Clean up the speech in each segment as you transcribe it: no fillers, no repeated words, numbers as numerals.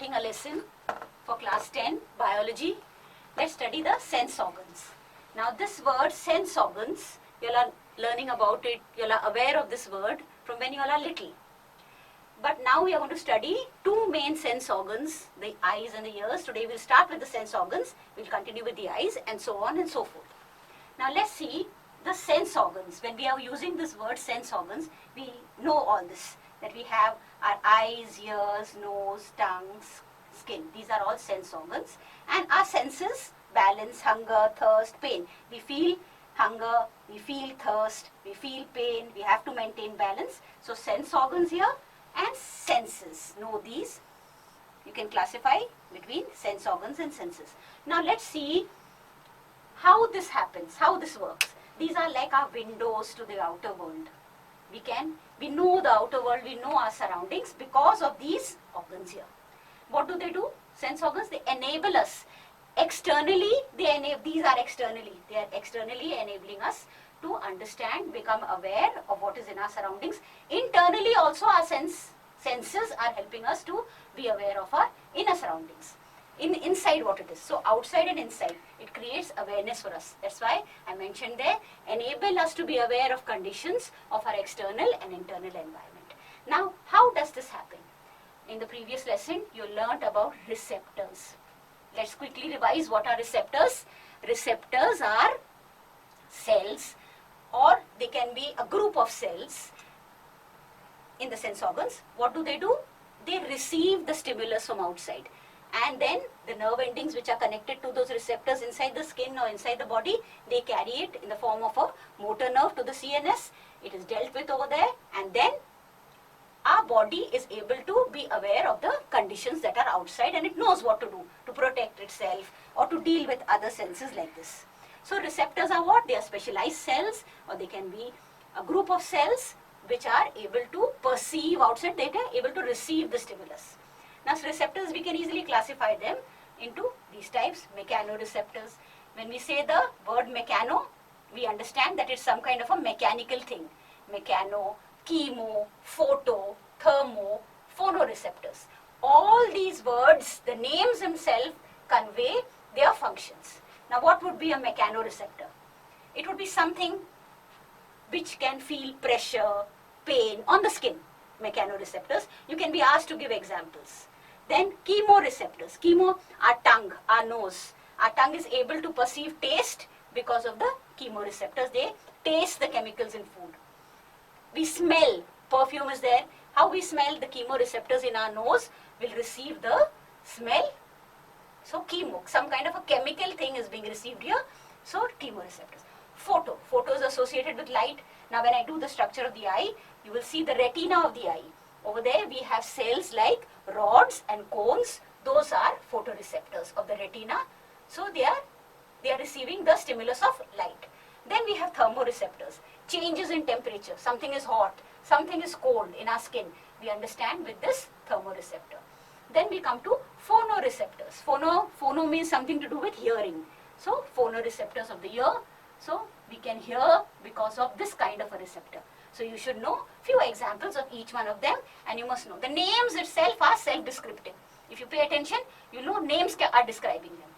starting a lesson for class 10 biology. Let's study the sense organs. Now this word sense organs, you all are learning about it, you all are aware of this word from when you all are little. But now we are going to study two main sense organs, the eyes and the ears. Today we'll start with the sense organs, we'll continue with the eyes and so on and so forth. Now let's see the sense organs. When we are using this word sense organs, we know all this, that we have our eyes, ears, nose, tongues, skin. These are all sense organs. And our senses, balance, hunger, thirst, pain. We feel hunger, we feel thirst, we feel pain, we have to maintain balance. So sense organs here and senses. Know these. You can classify between sense organs and senses. Now let's see how this happens, how this works. These are like our windows to the outer world. We know the outer world, we know our surroundings because of these organs here. What do? Sense organs, they enable us. Externally, these are externally. They are externally enabling us to understand, become aware of what is in our surroundings. Internally also our senses are helping us to be aware of our inner surroundings. Inside what it is. So outside and inside, it creates awareness for us. That's why I mentioned there, enable us to be aware of conditions of our external and internal environment. Now, how does this happen? In the previous lesson, you learnt about receptors. Let's quickly revise what are receptors. Receptors are cells, or they can be a group of cells in the sense organs. What do? They receive the stimulus from outside. And then the nerve endings which are connected to those receptors inside the skin or inside the body, they carry it in the form of a motor nerve to the CNS. It is dealt with over there, and then our body is able to be aware of the conditions that are outside, and it knows what to do to protect itself or to deal with other senses like this. So receptors are what? They are specialized cells, or they can be a group of cells which are able to perceive outside data, able to receive the stimulus. Now receptors, we can easily classify them into these types. Mechanoreceptors. When we say the word mechano, we understand that it's some kind of a mechanical thing. Mechano, chemo, photo, thermo, phonoreceptors. All these words, the names themselves convey their functions. Now what would be a mechanoreceptor? It would be something which can feel pressure, pain on the skin. Mechanoreceptors. You can be asked to give examples. Then chemoreceptors. Chemo, our tongue, our nose. Our tongue is able to perceive taste because of the chemoreceptors. They taste the chemicals in food. We smell. Perfume is there. How we smell? The chemoreceptors in our nose will receive the smell. So chemo, some kind of a chemical thing is being received here. So chemoreceptors. Photo. Photo is associated with light. Now when I do the structure of the eye, you will see the retina of the eye. Over there we have cells like rods and cones. Those are photoreceptors of the retina. So they are receiving the stimulus of light. Then we have thermoreceptors. Changes in temperature. Something is hot, something is cold in our skin. We understand with this thermoreceptor. Then we come to phonoreceptors. Phono means something to do with hearing. So phonoreceptors of the ear. So we can hear because of this kind of a receptor. So you should know few examples of each one of them, and you must know. The names itself are self-descriptive. If you pay attention, you know names are describing them.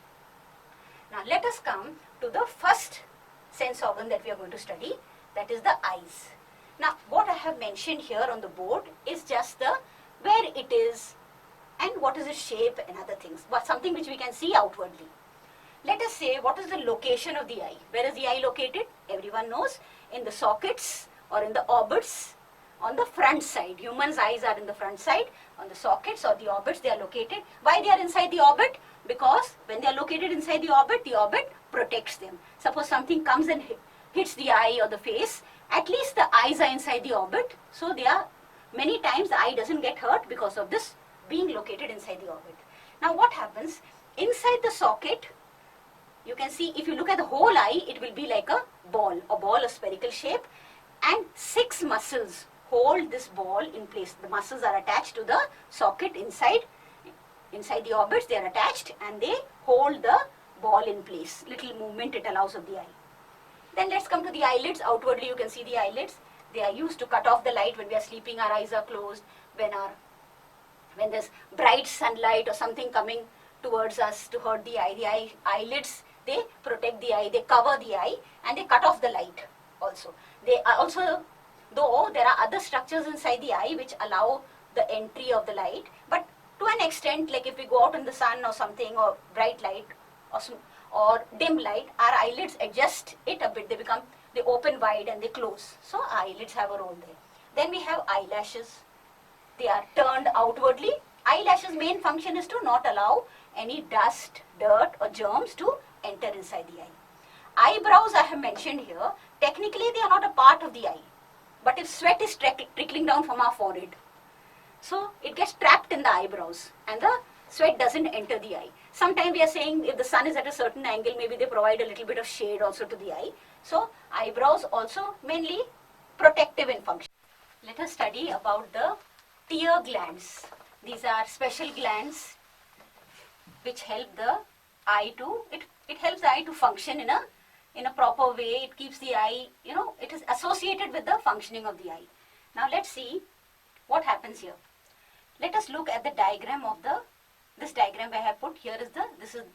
Now let us come to the first sense organ that we are going to study, that is the eyes. Now what I have mentioned here on the board is just the where it is and what is its shape and other things, but something which we can see outwardly. Let us say what is the location of the eye. Where is the eye located? Everyone knows, in the sockets or in the orbits on the front side. Humans' eyes are in the front side. On the sockets or the orbits they are located. Why they are inside the orbit? Because when they are located inside the orbit protects them. Suppose something comes and hits the eye or the face, at least the eyes are inside the orbit. So they are, many times the eye doesn't get hurt because of this being located inside the orbit. Now what happens? Inside the socket, you can see, if you look at the whole eye, it will be like a ball, a spherical shape, and 6 muscles hold this ball in place. The muscles are attached to the socket inside the orbits, they are attached and they hold the ball in place. Little movement it allows of the eye. Then let's come to the eyelids. Outwardly you can see the eyelids. They are used to cut off the light when we are sleeping, our eyes are closed. When our when there's bright sunlight or something coming towards us to hurt the eye, eyelids, they protect the eye, they cover the eye, and they cut off the light also. They are also, though there are other structures inside the eye which allow the entry of the light, but to an extent, like if we go out in the sun or something, or bright light or dim light, our eyelids adjust it a bit. They open wide and they close. So eyelids have a role there. Then we have eyelashes. They are turned outwardly. Eyelashes' main function is to not allow any dust, dirt or germs to enter inside the eye. Eyebrows I have mentioned here, technically they are not a part of the eye. But if sweat is trickling down from our forehead, so it gets trapped in the eyebrows and the sweat doesn't enter the eye. Sometimes we are saying if the sun is at a certain angle, maybe they provide a little bit of shade also to the eye. So eyebrows also mainly protective in function. Let us study about the tear glands. These are special glands which help the eye to, it helps the eye to function in a proper way. It keeps the eye, it is associated with the functioning of the eye. Now let's see what happens here. Let us look at the diagram of this diagram I have put here.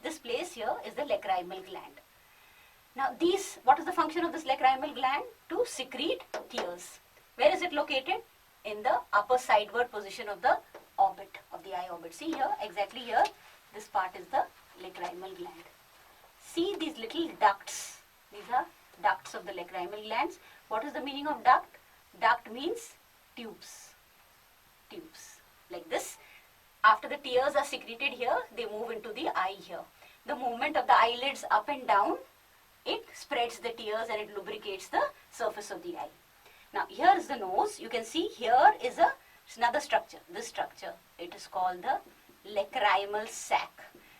This place here is the lacrimal gland. Now what is the function of this lacrimal gland? To secrete tears. Where is it located? In the upper sideward position of the orbit, of the eye orbit. See here, exactly here, this part is the lacrimal gland. See these little ducts. These are ducts of the lacrimal glands. What is the meaning of duct? Duct means tubes. Tubes. Like this. After the tears are secreted here, they move into the eye here. The movement of the eyelids up and down, it spreads the tears and it lubricates the surface of the eye. Now here is the nose. You can see here is another structure. This structure, it is called the lacrimal sac.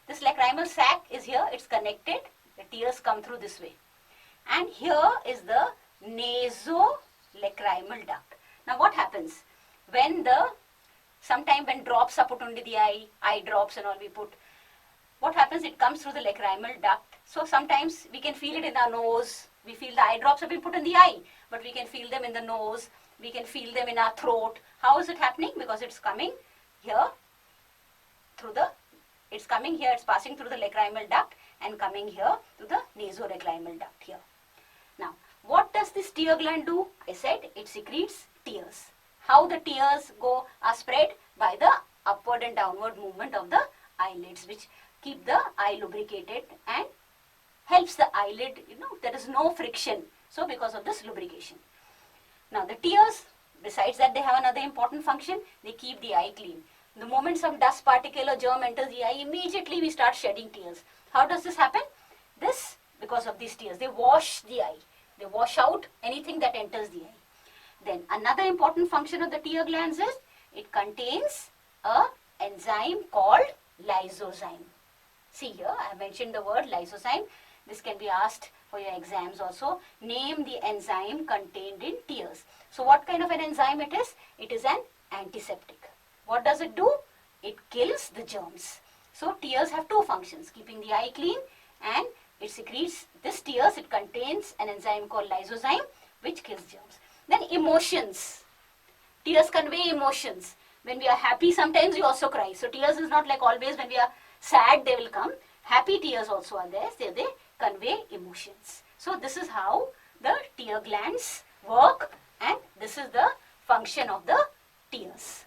This lacrimal sac is here. It's connected. The tears come through this way. And here is the nasolacrimal duct. Now what happens? Sometime when drops are put under the eye drops and all we put, what happens? It comes through the lacrimal duct. So sometimes we can feel it in our nose. We feel the eye drops have been put in the eye, but we can feel them in the nose. We can feel them in our throat. How is it happening? Because it's coming here it's passing through the lacrimal duct and coming here to the nasolacrimal duct here. Now, what does this tear gland do? I said it secretes tears. How the tears are spread? By the upward and downward movement of the eyelids, which keep the eye lubricated and helps the eyelid, there is no friction. So because of this lubrication. Now the tears, besides that they have another important function, they keep the eye clean. The moment some dust particle or germ enters the eye, immediately we start shedding tears. How does this happen? Because of these tears, they wash the eye. They wash out anything that enters the eye. Then another important function of the tear glands is, it contains an enzyme called lysozyme. See here, I mentioned the word lysozyme. This can be asked for your exams also. Name the enzyme contained in tears. So what kind of an enzyme it is? It is an antiseptic. What does it do? It kills the germs. So tears have two functions, keeping the eye clean, and it secretes this tears. It contains an enzyme called lysozyme which kills germs. Then emotions. Tears convey emotions. When we are happy, sometimes we also cry. So tears is not like always when we are sad they will come. Happy tears also are there. So they convey emotions. So this is how the tear glands work, and this is the function of the tears.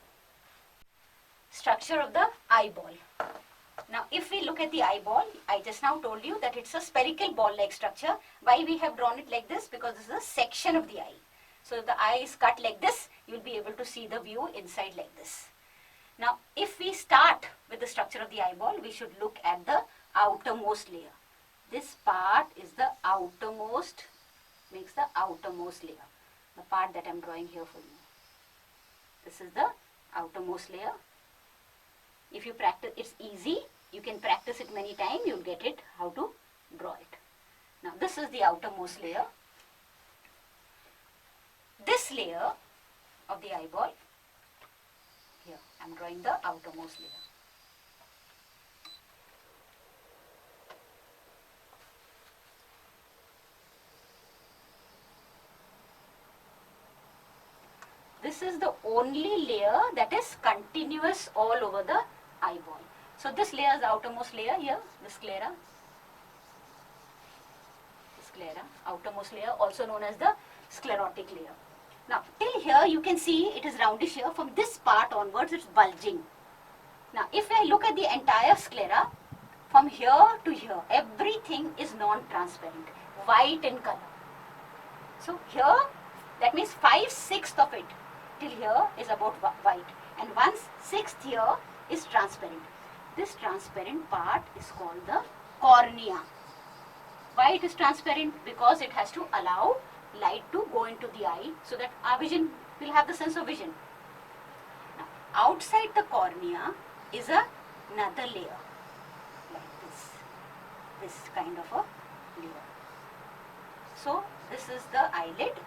Structure of the eyeball. Now if we look at the eyeball, I just now told you that it's a spherical ball-like structure. Why we have drawn it like this? Because this is a section of the eye. So if the eye is cut like this, you will be able to see the view inside like this. Now if we start with the structure of the eyeball, we should look at the outermost layer. This part is the outermost, makes the outermost layer. The part that I am drawing here for you. This is the outermost layer. If you practice, it's easy. You can practice it many times. You will get it how to draw it. Now this is the outermost layer. This layer of the eyeball, here I am drawing the outermost layer. this is the only layer that is continuous all over the eyeball. So this layer is the outermost layer here, the sclera. Sclera, outermost layer, also known as the sclerotic layer. Now till here you can see it is roundish here. From this part onwards it's bulging. Now if I look at the entire sclera, from here to here everything is non-transparent, white in color. So here, that means 5/6 of it till here is about white, and 1/6 here is transparent. This transparent part is called the cornea. Why it is transparent? Because it has to allow light to go into the eye so that our vision will have the sense of vision. Now, outside the cornea is another layer like this kind of a layer. So this is the eyelid,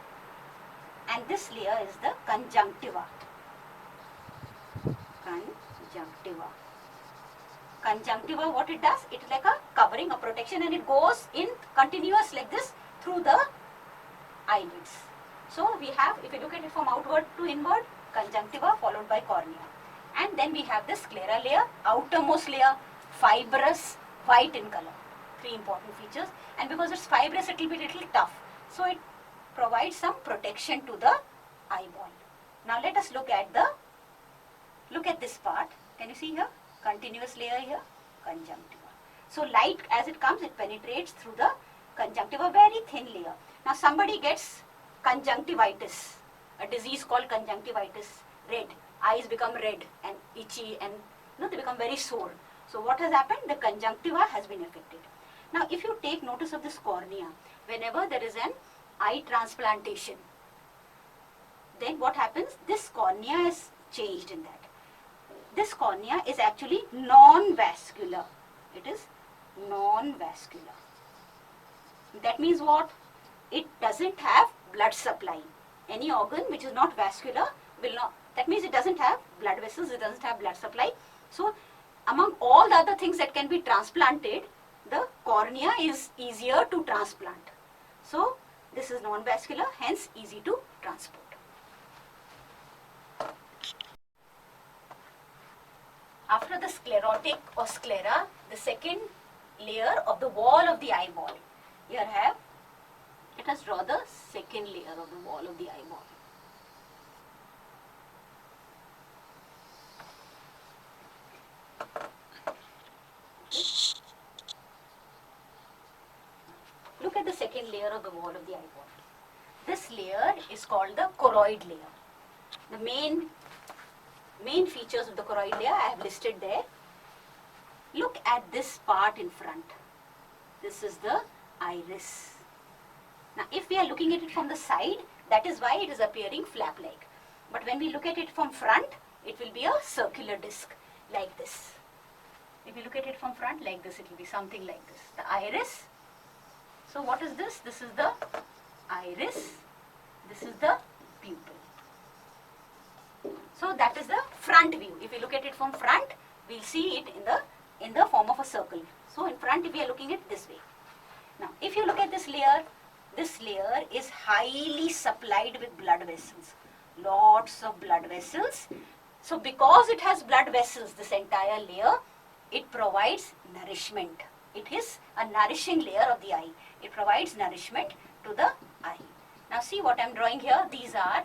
and this layer is the conjunctiva. Conjunctiva, what it does? It is like a covering, a protection, and it goes in continuous like this through the eyelids. So we have, if you look at it from outward to inward, conjunctiva followed by cornea. And then we have the sclera layer, outermost layer, fibrous, white in color. Three important features. And because it's fibrous, it will be little tough. So it provides some protection to the eyeball. Now let us look at this part. Can you see here? Continuous layer here, conjunctiva. So light as it comes, it penetrates through the conjunctiva, very thin layer. Now somebody gets conjunctivitis, a disease called conjunctivitis, red. Eyes become red and itchy, and they become very sore. So what has happened? The conjunctiva has been affected. Now if you take notice of this cornea, whenever there is an eye transplantation, then what happens? This cornea is changed in that. This cornea is actually non-vascular. It is non-vascular. That means what? It doesn't have blood supply. Any organ which is not vascular will not, that means it doesn't have blood vessels, it doesn't have blood supply. So among all the other things that can be transplanted, the cornea is easier to transplant. So this is non-vascular, hence easy to transport. After the sclerotic or sclera, the second layer of the wall of the eyeball. Here let us draw the second layer of the wall of the eyeball. Look at the second layer of the wall of the eyeball. This layer is called the choroid layer. The main features of the choroid layer I have listed there. Look at this part in front. This is the iris. Now if we are looking at it from the side, that is why it is appearing flap-like. But when we look at it from front, it will be a circular disc like this. If you look at it from front like this, it will be something like this. The iris. So what is this? This is the iris. This is the pupil. So that is the front view. If you look at it from front, we'll see it in the form of a circle. So in front, if we are looking at it this way. Now, if you look at this layer is highly supplied with blood vessels. Lots of blood vessels. So because it has blood vessels, this entire layer, it provides nourishment. It is a nourishing layer of the eye. It provides nourishment to the eye. Now see what I'm drawing here. These are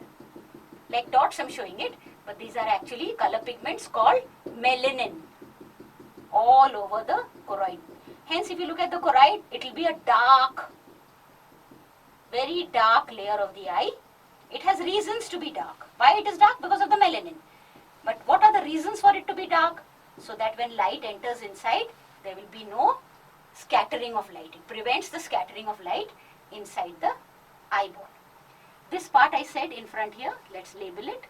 like dots, I'm showing it, but these are actually color pigments called melanin all over the choroid. Hence, if you look at the choroid, it will be a dark, very dark layer of the eye. It has reasons to be dark. Why it is dark? Because of the melanin. But what are the reasons for it to be dark? So that when light enters inside, there will be no scattering of light. It prevents the scattering of light inside the eyeball. This part I said in front here, let's label it.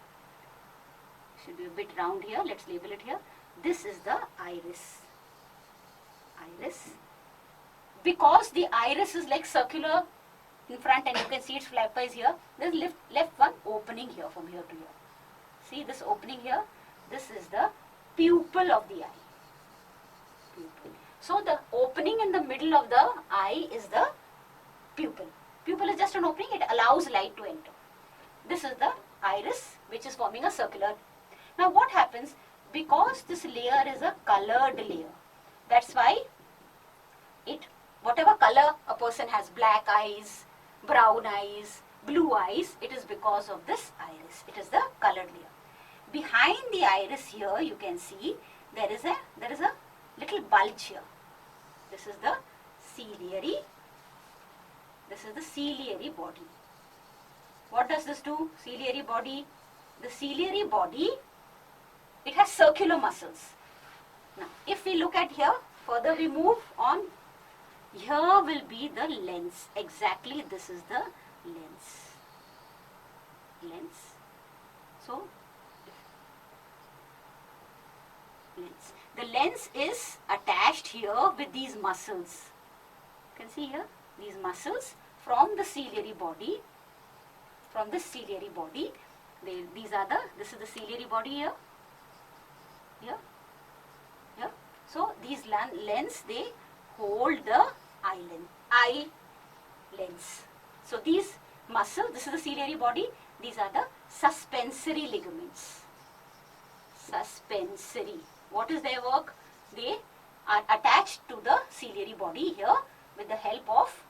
Should be a bit round here, let's label it here. This is the iris. Iris. Because the iris is like circular in front and you can see its flapwise here, there's left one opening here from here to here. See this opening here? This is the pupil of the eye. Pupil. So the opening in the middle of the eye is the pupil. Pupil is just an opening, it allows light to enter. This is the iris, which is forming a circular. Now what happens, because this layer is a colored layer, that's why it, whatever color a person has, black eyes, brown eyes, blue eyes, it is because of this iris. It is the colored layer. Behind the iris here, you can see there is a little bulge here. This is the ciliary. This is the ciliary body. What does this do? Ciliary body. The ciliary body, it has circular muscles. Now, if we look at here, further we move on. Here will be the lens. Exactly, this is the lens. Lens. So, lens. The lens is attached here with these muscles. You can see here, these muscles from the ciliary body. From this ciliary body, this is the ciliary body here. Here. Here. So, these lens, they hold the eye lens. So, these muscles, this is the ciliary body, these are the suspensory ligaments. Suspensory. What is their work? They are attached to the ciliary body here with the help of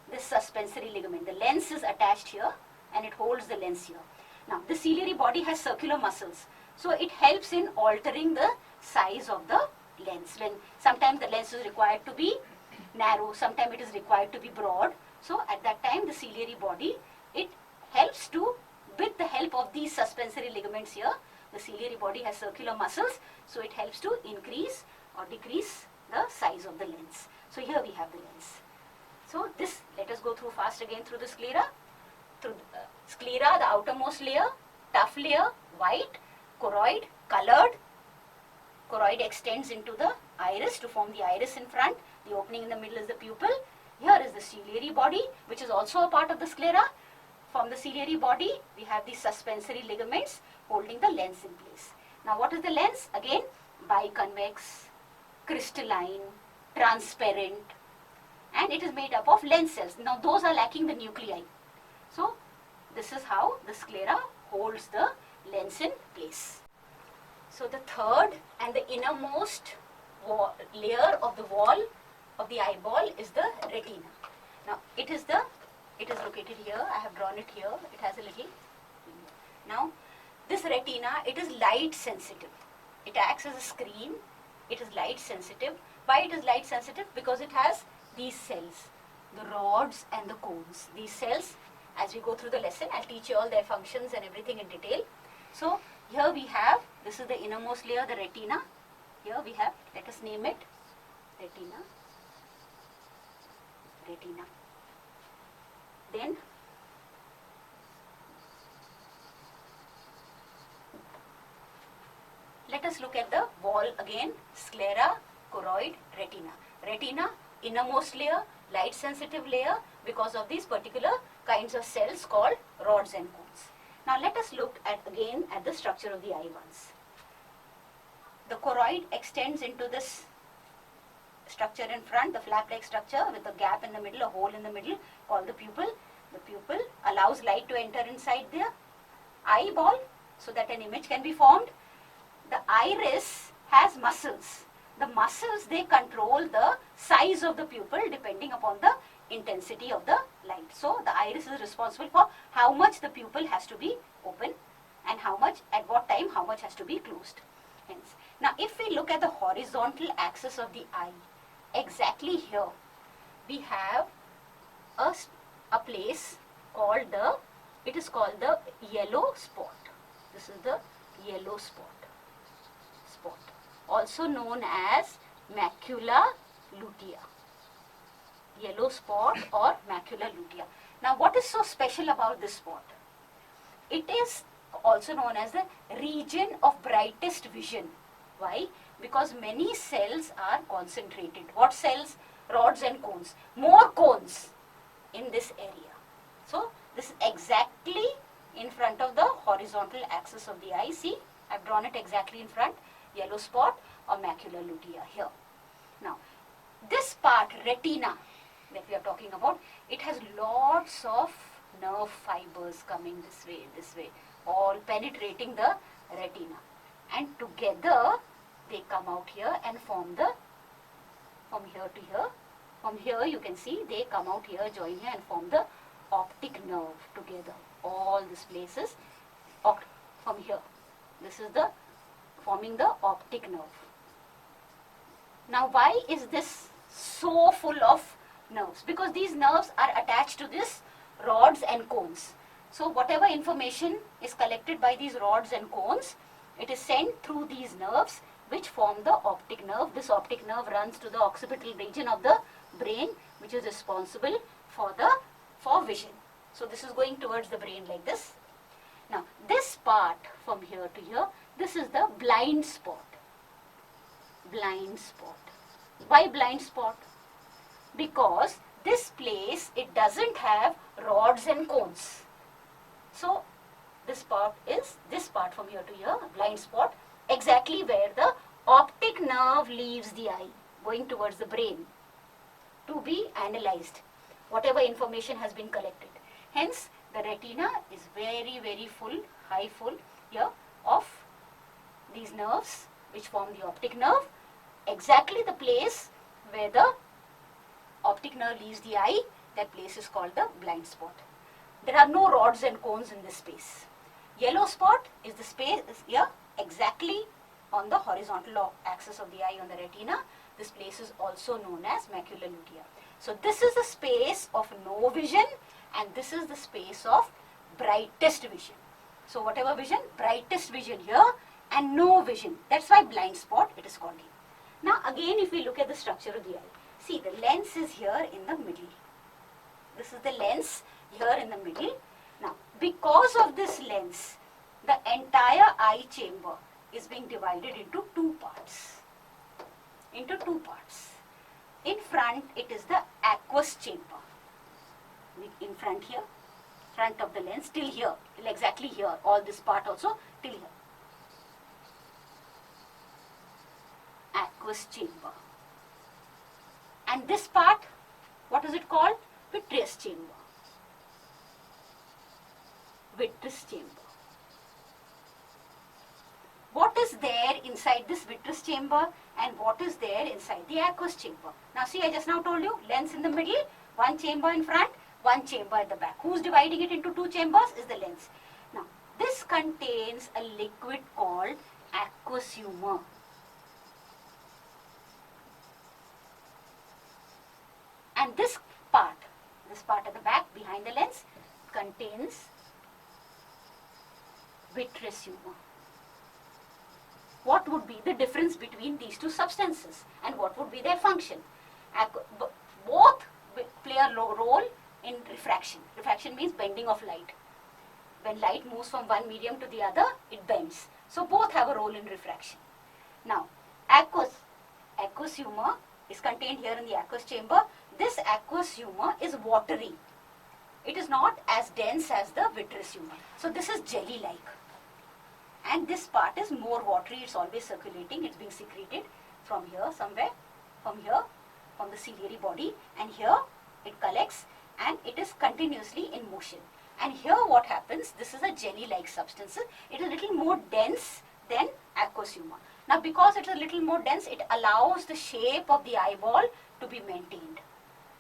this suspensory ligament. The lens is attached here and it holds the lens here. Now, the ciliary body has circular muscles. So, it helps in altering the size of the lens. When sometimes the lens is required to be narrow, sometimes it is required to be broad. So, at that time the ciliary body, it helps to, with the help of these suspensory ligaments here, the ciliary body has circular muscles, so it helps to increase or decrease the size of the lens. So, here we have the lens. So, this, let us go through fast again through the sclera. Through sclera, the outermost layer, tough layer, white, choroid, colored. Choroid extends into the iris to form the iris in front. The opening in the middle is the pupil. Here is the ciliary body, which is also a part of the sclera. From the ciliary body, we have these suspensory ligaments holding the lens in place. Now, what is the lens? Again, biconvex, crystalline, transparent, and it is made up of lens cells. Now, those are lacking the nuclei. So, this is how the sclera holds the lens in place. So, the third and the innermost layer of the wall of the eyeball is the retina. Now, it is located here. I have drawn it here. It has a little. Now, this retina, it is light sensitive. It acts as a screen. It is light sensitive. Why it is light sensitive? Because it has these cells, the rods and the cones. These cells, as we go through the lesson, I'll teach you all their functions and everything in detail. So, here we have, this is the innermost layer, the retina. Here we have, let us name it, retina. Retina. Then, let us look at the wall again, sclera, choroid, retina. Retina, innermost layer, light sensitive layer because of these particular kinds of cells called rods and cones. Now, let us look again at the structure of the eye once. The choroid extends into this structure in front, the flap-like structure with a gap in the middle, a hole in the middle called the pupil. The pupil allows light to enter inside the eyeball so that an image can be formed. The iris has muscles. The muscles, they control the size of the pupil depending upon the intensity of the light. So, the iris is responsible for how much the pupil has to be open and how much, at what time, how much has to be closed. Hence, now if we look at the horizontal axis of the eye, exactly here, we have a place called it is called the yellow spot. This is the yellow spot, also known as macula lutea. Yellow spot or macula lutea. Now, what is so special about this spot? It is also known as the region of brightest vision. Why? Because many cells are concentrated. What cells? Rods and cones. More cones in this area. So, this is exactly in front of the horizontal axis of the eye. See, I have drawn it exactly in front. Yellow spot or macula lutea here. Now, this part, retina, that we are talking about, it has lots of nerve fibers coming this way, all penetrating the retina. And together they come out here and form the, from here to here. From here you can see they come out here, join here and form the optic nerve together. All these places from here. This is the forming the optic nerve. Now why is this so full of nerves? Because these nerves are attached to this rods and cones. So whatever information is collected by these rods and cones, it is sent through these nerves which form the optic nerve. This optic nerve runs to the occipital region of the brain, which is responsible for vision. So this is going towards the brain like this. Now this part from here to here, this is the blind spot. Blind spot. Why blind spot? Because this place, it doesn't have rods and cones. So this part is, this part from here to here, blind spot, exactly where the optic nerve leaves the eye, going towards the brain to be analyzed, whatever information has been collected. Hence, the retina is very, very full, high full here of these nerves which form the optic nerve. Exactly the place where the optic nerve leaves the eye, that place is called the blind spot. There are no rods and cones in this space. Yellow spot is the space here exactly on the horizontal axis of the eye on the retina. This place is also known as macula lutea. So this is the space of no vision and this is the space of brightest vision. So whatever vision, brightest vision here and no vision. That's why blind spot it is called here. Now again if we look at the structure of the eye, see the lens is here in the middle. This is the lens here in the middle. Now because of this lens, the entire eye chamber is being divided into two parts. In front it is the aqueous chamber. In front here, front of the lens till here, till exactly here, all this part also till here. Aqueous chamber. And this part, what is it called? Vitreous chamber. Vitreous chamber. What is there inside this vitreous chamber and what is there inside the aqueous chamber? Now see, I just now told you, lens in the middle, one chamber in front, one chamber at the back. Who's dividing it into two chambers is the lens. Now this contains a liquid called aqueous humor. And this part at the back behind the lens contains vitreous humor. What would be the difference between these two substances and what would be their function? Both play a role in refraction. Refraction means bending of light. When light moves from one medium to the other, it bends. So both have a role in refraction. Now, aqueous humor is contained here in the aqueous chamber. This aqueous humor is watery. It is not as dense as the vitreous humor. So this is jelly-like. And this part is more watery, it's always circulating, it's being secreted from here somewhere, from the ciliary body, and here it collects and it is continuously in motion. And here what happens, this is a jelly-like substance, it is a little more dense than aqueous humor. Now because it is a little more dense, it allows the shape of the eyeball to be maintained.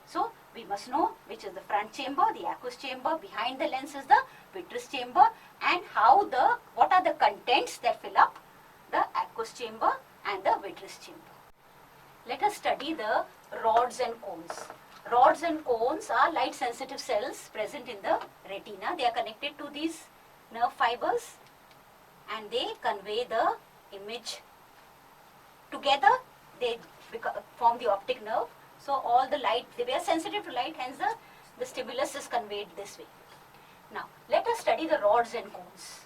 So we must know which is the front chamber, the aqueous chamber, behind the lens is the vitreous chamber, and what are the contents that fill up the aqueous chamber and the vitreous chamber. Let us study the rods and cones. Rods and cones are light sensitive cells present in the retina. They are connected to these nerve fibers and they convey the image. Together they form the optic nerve. So all the light, they are sensitive to light, hence the stimulus is conveyed this way. Now let us study the rods and cones.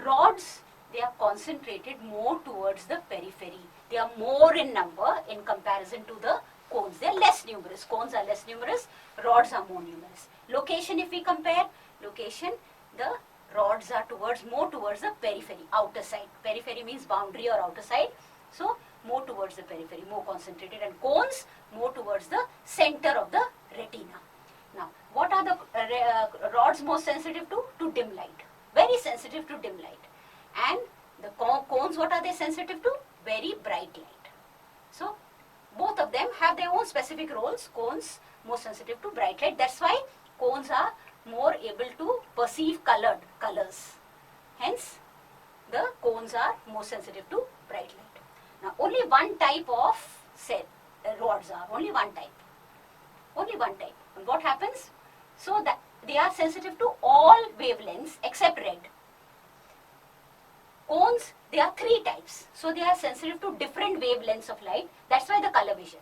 Rods, they are concentrated more towards the periphery. They are more in number in comparison to the cones. They are less numerous. Cones are less numerous, rods are more numerous. Location, if we compare, location, the rods are more towards the periphery, outer side. Periphery means boundary or outer side. So more towards the periphery, more concentrated, and cones more towards the center of the retina. Now, what are the rods most sensitive to? To dim light. very sensitive to dim light. And the cones, what are they sensitive to? Very bright light. So both of them have their own specific roles. Cones more sensitive to bright light. That's why cones are more able to perceive colors. Hence, the cones are more sensitive to bright light. Now, only one type of rods are, only one type. Only one type. And what happens? So that they are sensitive to all wavelengths except red. Cones, there are three types. So they are sensitive to different wavelengths of light. That's why the color vision.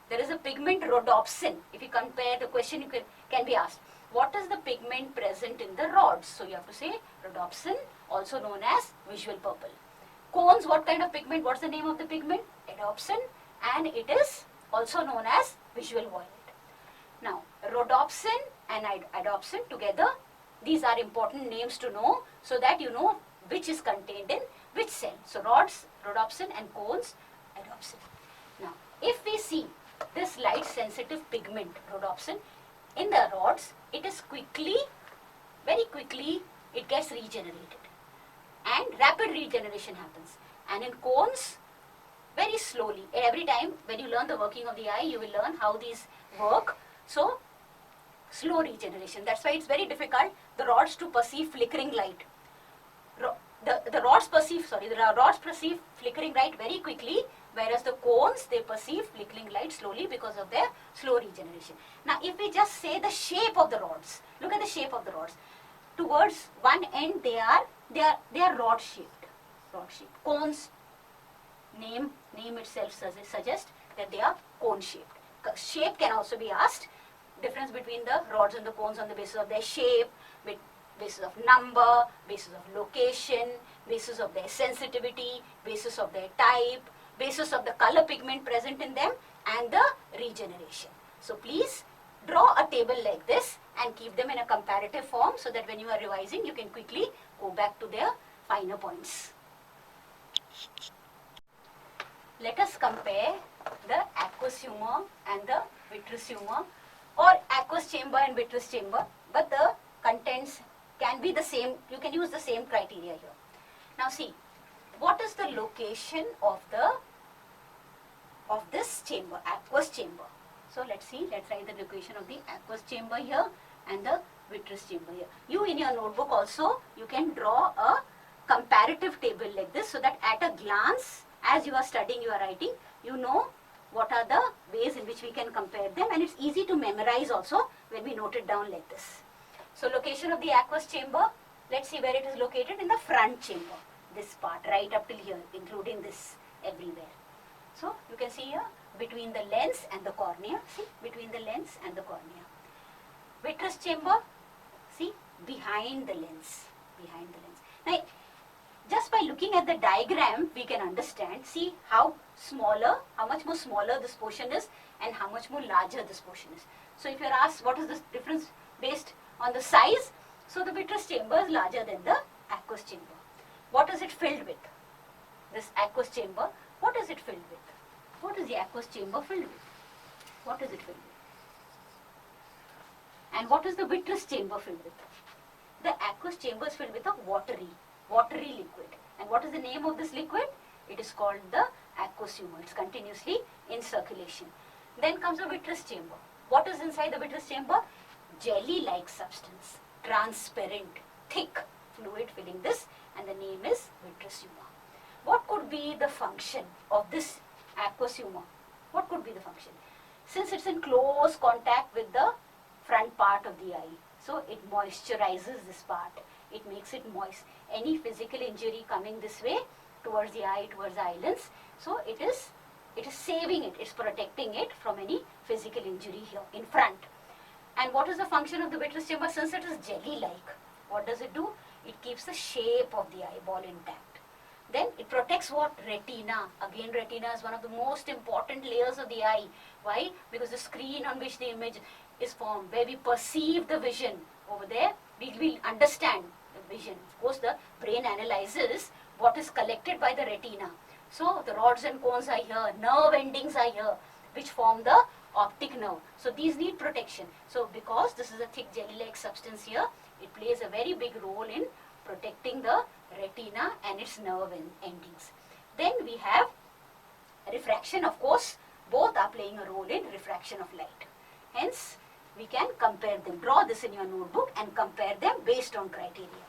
There is a pigment rhodopsin. If you compare the question, you can be asked, what is the pigment present in the rods? So you have to say rhodopsin, also known as visual purple. Cones, what kind of pigment? What's the name of the pigment? Rhodopsin, and it is also known as visual violet. Now, rhodopsin and iodopsin together, these are important names to know so that you know which is contained in which cell. So rods, rhodopsin, and cones, iodopsin. Now, if we see this light sensitive pigment, rhodopsin, in the rods, it is very quickly, it gets regenerated. And rapid regeneration happens. And in cones, very slowly. Every time when you learn the working of the eye, you will learn how these work. So, slow regeneration. That's why it's very difficult, the rods to perceive flickering light. The rods perceive flickering light very quickly, whereas the cones, they perceive flickering light slowly because of their slow regeneration. Now, if we just say the shape of the rods, look at the shape of the rods. Towards one end, they are rod shaped. Cones, name itself suggests that they are cone shaped. Shape can also be asked. Difference between the rods and the cones on the basis of their shape, basis of number, basis of location, basis of their sensitivity, basis of their type, basis of the color pigment present in them, and the regeneration. So please draw a table like this and keep them in a comparative form so that when you are revising, you can quickly go back to their finer points. Let us compare the aqueous humor and the vitreous humor, or aqueous chamber and vitreous chamber, but the contents can be the same. You can use the same criteria here. Now see, what is the location of this chamber, aqueous chamber? So let's write the location of the aqueous chamber here and the vitreous chamber here. You in your notebook also, you can draw a comparative table like this so that at a glance, as you are studying, you are writing, you know what are the ways in which we can compare them, and it's easy to memorize also when we note it down like this. So location of the aqueous chamber, let's see where it is located in the front chamber. This part, right up till here, including this everywhere. So you can see here, between the lens and the cornea, see, between the lens and the cornea. Vitreous chamber, see, behind the lens, Now, just by looking at the diagram, we can understand, see how much more smaller this portion is and how much more larger this portion is. So if you are asked what is the difference based on the size, so the vitreous chamber is larger than the aqueous chamber. What is it filled with? This aqueous chamber, what is it filled with? What is the aqueous chamber filled with? What is it filled with? And what is the vitreous chamber filled with? The aqueous chamber is filled with a watery liquid. And what is the name of this liquid? It is called the aqueous humor. It's continuously in circulation. Then comes the vitreous chamber. What is inside the vitreous chamber? Jelly-like substance, transparent, thick fluid filling this, and the name is vitreous humor. What could be the function of this aqueous humor? What could be the function? Since it's in close contact with the front part of the eye, so it moisturizes this part. It makes it moist. Any physical injury coming this way towards the eye, towards the eyelids, so it is saving it, it's protecting it from any physical injury here in front. And what is the function of the vitreous chamber? Since it is jelly-like, what does it do? It keeps the shape of the eyeball intact. Then it protects what? Retina. Again, retina is one of the most important layers of the eye. Why? Because the screen on which the image is formed, where we perceive the vision, over there we will understand the vision. Of course, the brain analyzes what is collected by the retina. So the rods and cones are here, nerve endings are here, which form the optic nerve. So these need protection. So because this is a thick jelly-like substance here, it plays a very big role in protecting the retina and its nerve endings. Then we have refraction, of course, both are playing a role in refraction of light. Hence, we can compare them. Draw this in your notebook and compare them based on criteria.